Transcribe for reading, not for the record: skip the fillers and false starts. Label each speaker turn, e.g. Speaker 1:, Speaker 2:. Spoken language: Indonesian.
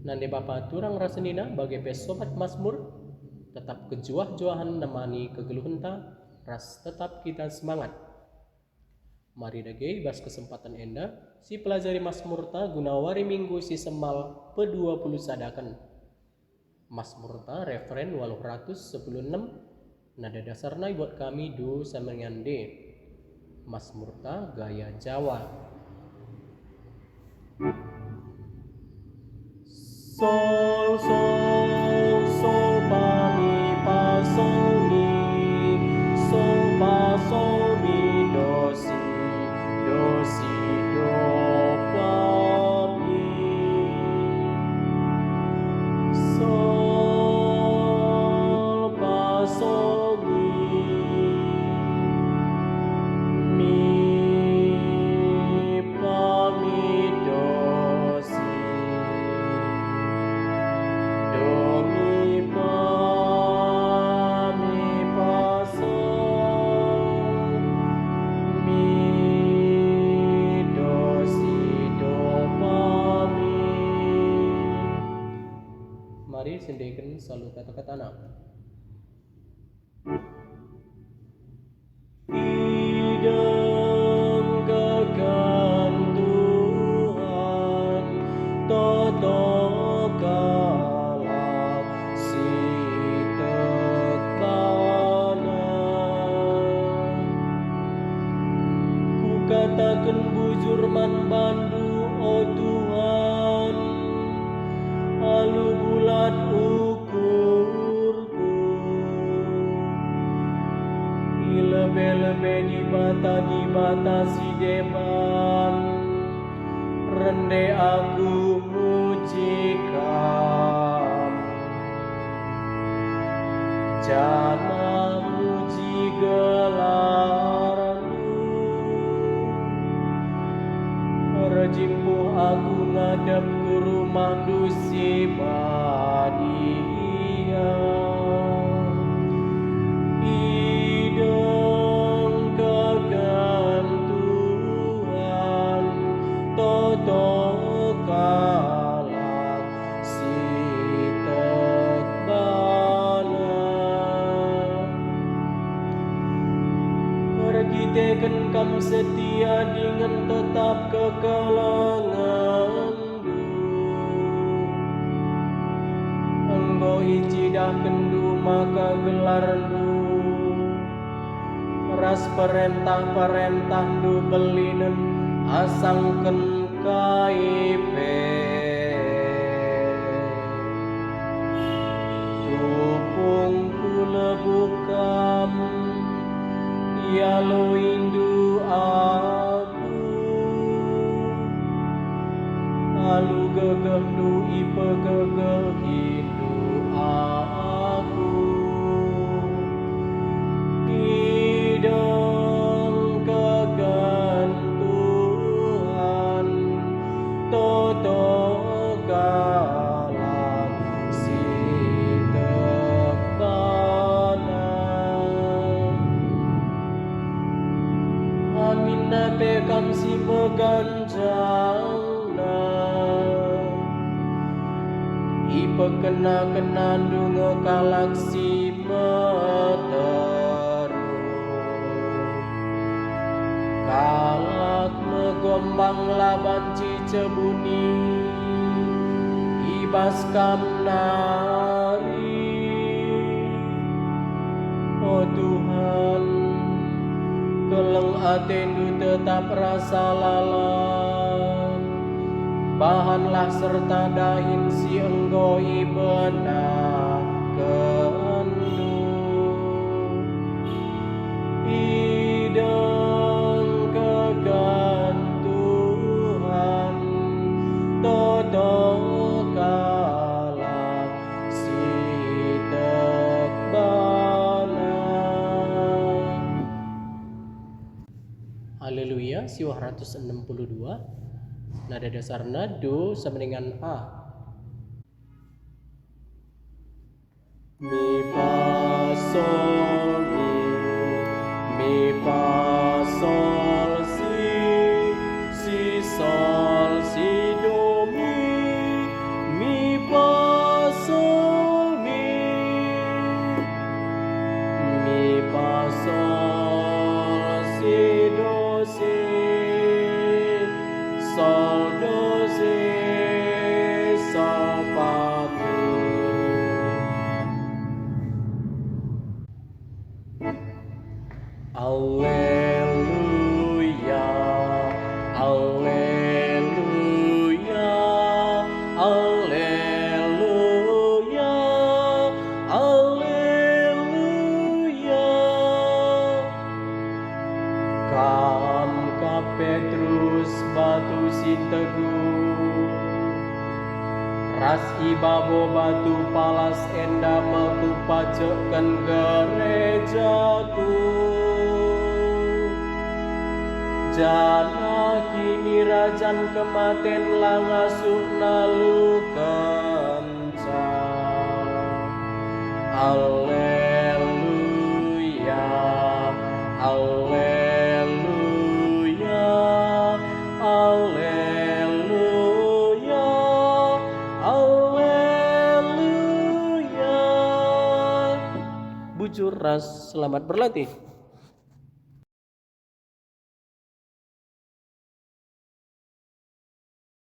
Speaker 1: Nande bapa turang rasenina bagi pesobat Mazmur, tetap kejuah-juahan nemani kegeluhenta, ras tetap kita semangat. Mari dage bas kesempatan enda, si pelajari Mazmur ta gunawari minggu si semal pe-20 sadakan. Mazmur ta referen 816, nada dasarna buat kami do samengande. Mazmur ta gaya Jawa. Sol, sol, sol, fa, mi, fa, sol, mi. Sol, fa, sol, mi, do, si, do, si, do, fa, mi. Sol, fa, sol, mi, fa, mi, do, si. Do, mi, fa, sol, mi, do, si, do, fa, mi. Mari sendirikan selalu kata-kata anak. Idem kekan Tuhan, toto kalak si tekanan. Ku katakan bujur man bandu, oh Tuhan, alu bulat ukurku. Lebe-lebe di bata si depan, rende aku muji Kamu. Jana muji gelar-Mu, rejimmu aku ngadep ke rumah dusi badia. Idem kekan Tuhan, toto kalak si tekbanan. Pergiteken kam setia dengan tetap kekelangandu. Engkau icidah kendu maka gelardu, ras perintah-perintah du belinen asangken kaipe. Tupung kula bukam ya lo indu aku, alu gegeh du ipe gegeh hindu aku. Idem kekan Tuhan, toto kalak si tekbanan. Amin nape kam si meganjangna, ipe kena dungo kalak si meteru. Kalak megombang laban cicebuni, ibas kam nari. Oh Tuhan, keleng atendu tetap rasa lalang, bahanlah serta dahin si enggo ibena kendu. Idem kekan Tuhan, toto kalak si tekbanan. Haleluya, siwah 162. Nada dasarna do sama dengan A. Mi, fa, sol, mi, fa, sol, si, sol, si, do, mi, dosi sapami. Alleluia, alleluia, alleluia, alleluia. Kam ka Petrus batu sinteguh, ras ibabo batu palas enda matu pacekan gerejaku. Jana kini rajan kematen langasuh nalu kenca. Alleluia, alleluia, alleluia, alleluia. Bujur ras, selamat berlatih.